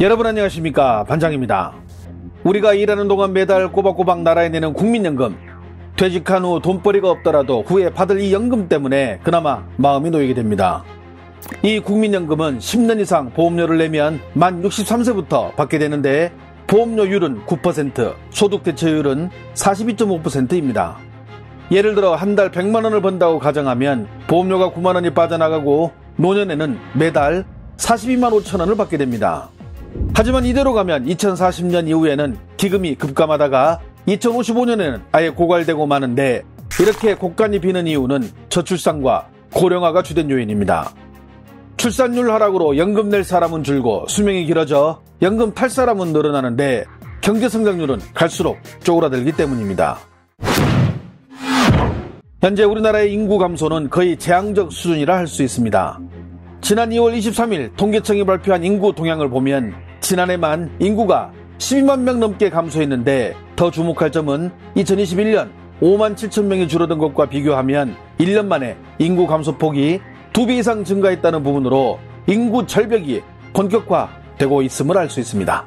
여러분 안녕하십니까, 반장입니다. 우리가 일하는 동안 매달 꼬박꼬박 나라에 내는 국민연금, 퇴직한 후 돈벌이가 없더라도 후에 받을 이 연금 때문에 그나마 마음이 놓이게 됩니다. 이 국민연금은 10년 이상 보험료를 내면 만 63세부터 받게 되는데 보험료율은 9%, 소득대체율은 42.5%입니다. 예를 들어 한 달 100만원을 번다고 가정하면 보험료가 9만원이 빠져나가고 노년에는 매달 42만 5천원을 받게 됩니다. 하지만 이대로 가면 2040년 이후에는 기금이 급감하다가 2055년에는 아예 고갈되고 마는데, 이렇게 곡간이 비는 이유는 저출산과 고령화가 주된 요인입니다. 출산율 하락으로 연금 낼 사람은 줄고 수명이 길어져 연금 탈 사람은 늘어나는데 경제성장률은 갈수록 쪼그라들기 때문입니다. 현재 우리나라의 인구 감소는 거의 재앙적 수준이라 할 수 있습니다. 지난 2월 23일 통계청이 발표한 인구 동향을 보면 지난해만 인구가 12만 명 넘게 감소했는데, 더 주목할 점은 2021년 5만 7천 명이 줄어든 것과 비교하면 1년 만에 인구 감소폭이 2배 이상 증가했다는 부분으로 인구 절벽이 본격화되고 있음을 알 수 있습니다.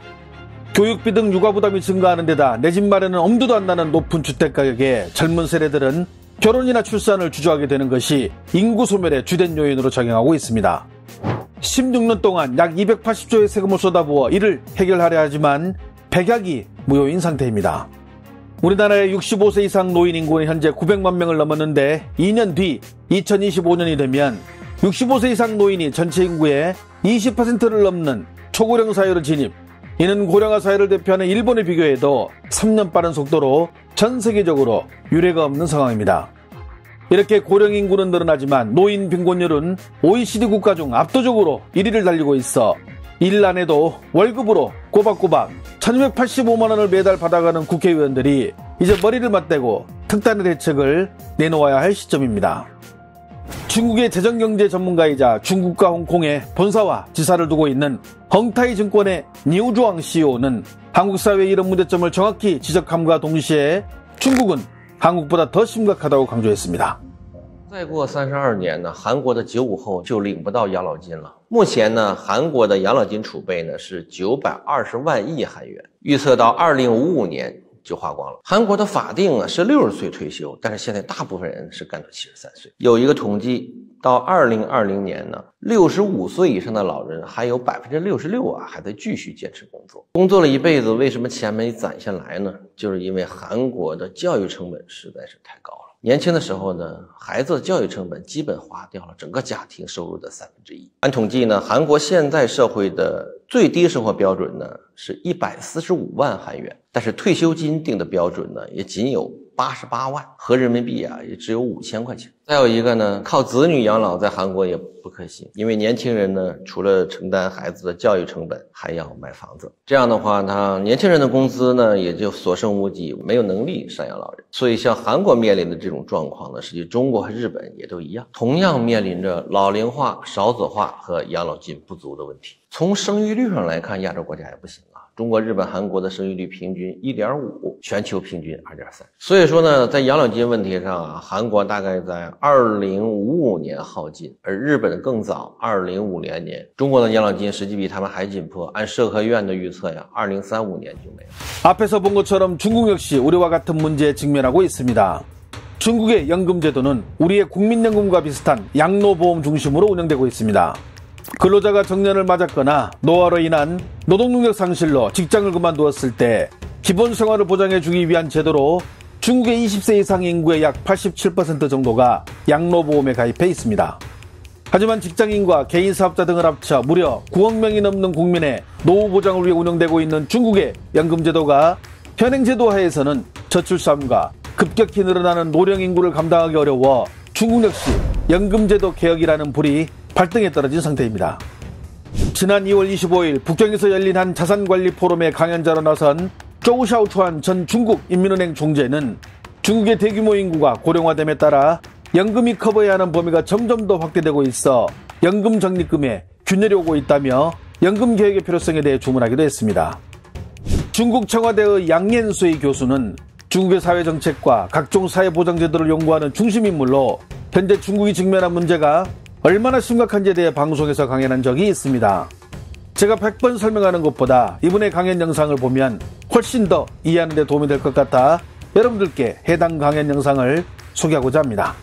교육비 등 육아 부담이 증가하는 데다 내 집 마련은 엄두도 안 나는 높은 주택가격에 젊은 세대들은 결혼이나 출산을 주저하게 되는 것이 인구 소멸의 주된 요인으로 작용하고 있습니다. 16년 동안 약 280조의 세금을 쏟아부어 이를 해결하려 하지만 백약이 무효인 상태입니다. 우리나라의 65세 이상 노인 인구는 현재 900만 명을 넘었는데 2년 뒤 2025년이 되면 65세 이상 노인이 전체 인구의 20%를 넘는 초고령 사회로 진입. 이는 고령화 사회를 대표하는 일본에 비교해도 3년 빠른 속도로 전 세계적으로 유례가 없는 상황입니다. 이렇게 고령 인구는 늘어나지만 노인 빈곤율은 OECD 국가 중 압도적으로 1위를 달리고 있어 일 안 해도 월급으로 꼬박꼬박 1285만 원을 매달 받아가는 국회의원들이 이제 머리를 맞대고 특단의 대책을 내놓아야 할 시점입니다. 중국의 재정경제 전문가이자 중국과 홍콩에 본사와 지사를 두고 있는 헝타이 증권의 니우주왕 CEO는 한국 사회의 이런 문제점을 정확히 지적함과 동시에 중국은 한국보다 더 심각하다고 강조했습니다. 再过32年呢，韩国的95后就领不到养老金了。目前呢，韩国的养老金储备呢是920万亿韩元，预测到2055年就花光了。韩国的法定是60岁退休，但是现在大部分人是干到73岁。有一个统计，到2020年呢，65岁以上的老人还有66%还在继续坚持工作。工作了一辈子，为什么钱没攒下来呢？就是因为韩国的教育成本实在是太高了。年轻的时候呢，孩子的教育成本基本花掉了整个家庭收入的1/3。按统计呢，韩国现在社会的最低生活标准呢是145万韩元，但是退休金定的标准呢也仅有88万，合人民币也只有5000块钱。再有一个呢，靠子女养老在韩国也不可行，因为年轻人呢除了承担孩子的教育成本，还要买房子，这样的话他年轻人的工资呢也就所剩无几，没有能力赡养老人。所以像韩国面临的这种状况呢，实际中国和日本也都一样，同样面临着老龄化、少子化和养老金不足的问题。从生育率上来看，亚洲国家也不行啊。中国、日本、韩国的生育率平均 1.5， 全球平均 2.3。 所以说呢，在养老金问题上啊，韩国大概在2055年耗尽，而日本更早2050年。中国的养老金实际比他们还紧迫，按社科院的预测呀，2035年就没了。 앞에서 본 것처럼 중국 역시 우리와 같은 문제에 직면하고 있습니다. 중국의 연금제도는 우리의 국민연금과 비슷한 양로보험 중심으로 운영되고 있습니다. 근로자가 정년을 맞았거나 노화로 인한 노동능력 상실로 직장을 그만두었을 때 기본 생활을 보장해주기 위한 제도로 중국의 20세 이상 인구의 약 87% 정도가 양로보험에 가입해 있습니다. 하지만 직장인과 개인 사업자 등을 합쳐 무려 9억 명이 넘는 국민의 노후 보장을 위해 운영되고 있는 중국의 연금제도가 현행 제도 하에서는 저출산과 급격히 늘어나는 노령 인구를 감당하기 어려워 중국 역시 연금제도 개혁이라는 불이 발등에 떨어진 상태입니다. 지난 2월 25일 북경에서 열린 한 자산관리 포럼의 강연자로 나선 조우 샤오추안 전 중국 인민은행 총재는 중국의 대규모 인구가 고령화됨에 따라 연금이 커버해야 하는 범위가 점점 더 확대되고 있어 연금 적립금에 균열이 오고 있다며 연금 개혁의 필요성에 대해 주문하기도 했습니다. 중국 청와대의 양옌수이 교수는 중국의 사회정책과 각종 사회보장제도를 연구하는 중심인물로 현재 중국이 직면한 문제가 얼마나 심각한지에 대해 방송에서 강연한 적이 있습니다. 제가 100번 설명하는 것보다 이분의 강연 영상을 보면 훨씬 더 이해하는 데 도움이 될 것 같아 여러분들께 해당 강연 영상을 소개하고자 합니다.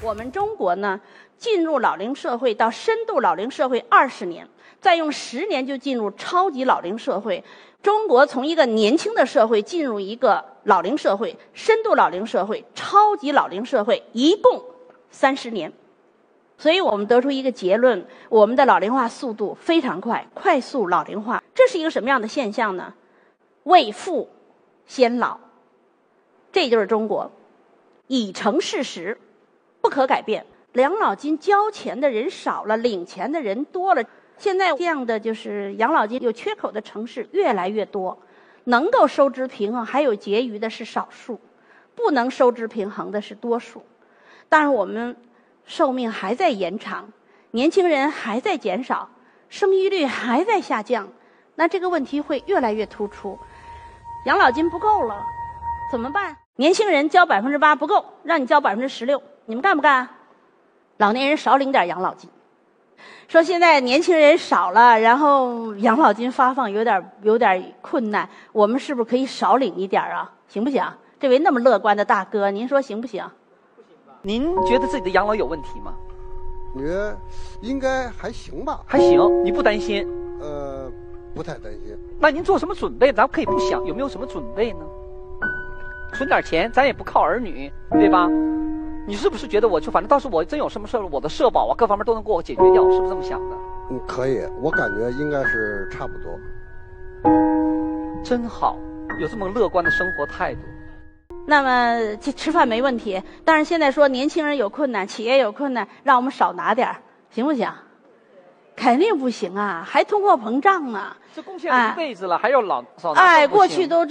我们中国呢，进入老龄社会到深度老龄社会20年，再用10年就进入超级老龄社会。中国从一个年轻的社会进入一个老龄社会、深度老龄社会、超级老龄社会，一共30年。所以我们得出一个结论，我们的老龄化速度非常快，快速老龄化。这是一个什么样的现象呢？未富先老，这就是中国，已成事实，不可改变。养老金交钱的人少了，领钱的人多了。现在这样的就是养老金有缺口的城市越来越多，能够收支平衡还有结余的是少数，不能收支平衡的是多数。当然我们寿命还在延长，年轻人还在减少，生育率还在下降，那这个问题会越来越突出。养老金不够了，怎么办？年轻人交8%不够，让你交16%，你们干不干？老年人少领点养老金。说现在年轻人少了，然后养老金发放有点困难，我们是不是可以少领一点啊？行不行？这位那么乐观的大哥，您说行不行？您觉得自己的养老有问题吗？应该还行吧。还行，你不担心？不太担心。那您做什么准备？咱可以不想，有没有什么准备呢？存点钱，咱也不靠儿女，对吧？你是不是觉得反正到时候我真有什么事儿，我的社保啊各方面都能给我解决掉，是不是这么想的？可以，我感觉应该是差不多。真好，有这么乐观的生活态度。那么吃饭没问题，但是现在说年轻人有困难，企业有困难，让我们少拿点，行不行？肯定不行啊，还通货膨胀呢。这贡献了一辈子了，还要少拿。过去都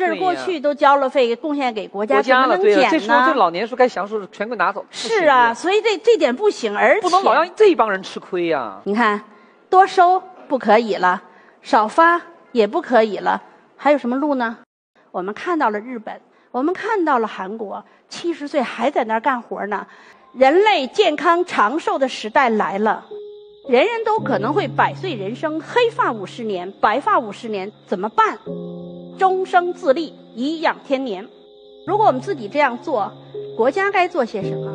交了费，贡献给国家，怎么能减呢？这时候这老年数该享受全给拿走。是啊，所以这点不行，而且不能老让这帮人吃亏呀。你看，多收不可以了，少发也不可以了，还有什么路呢？我们看到了日本，我们看到了韩国，70岁还在那儿干活呢。人类健康长寿的时代来了。人人都可能会100岁人生，黑发50年，白发50年，怎么办？终生自立，颐养天年。如果我们自己这样做，国家该做些什么？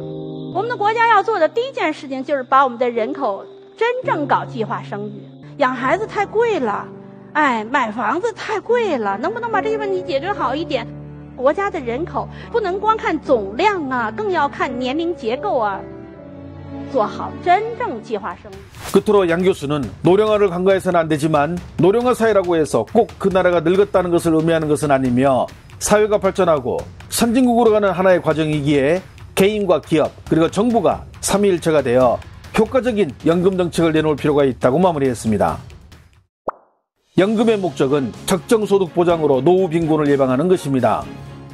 我们的国家要做的第一件事情就是把我们的人口真正搞计划生育。养孩子太贵了，买房子太贵了，能不能把这个问题解决好一点？国家的人口不能光看总量啊，更要看年龄结构啊。做好真正计划生育。 끝으로 양 교수는 노령화를 간과해서는 안 되지만 노령화 사회라고 해서 꼭 그 나라가 늙었다는 것을 의미하는 것은 아니며 사회가 발전하고 선진국으로 가는 하나의 과정이기에 개인과 기업 그리고 정부가 삼위일체가 되어 효과적인 연금 정책을 내놓을 필요가 있다고 마무리했습니다. 연금의 목적은 적정소득 보장으로 노후 빈곤을 예방하는 것입니다.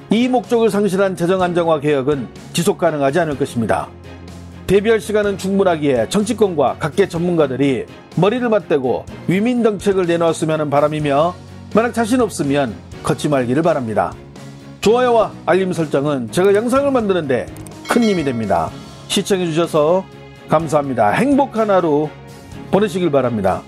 이 목적을 상실한 재정 안정화 개혁은 지속 가능하지 않을 것입니다. 대비할 시간은 충분하기에 정치권과 각계 전문가들이 머리를 맞대고 위민 정책을 내놓았으면 하는 바람이며 만약 자신 없으면 걷지 말기를 바랍니다. 좋아요와 알림 설정은 제가 영상을 만드는데 큰 힘이 됩니다. 시청해주셔서 감사합니다. 행복한 하루 보내시길 바랍니다.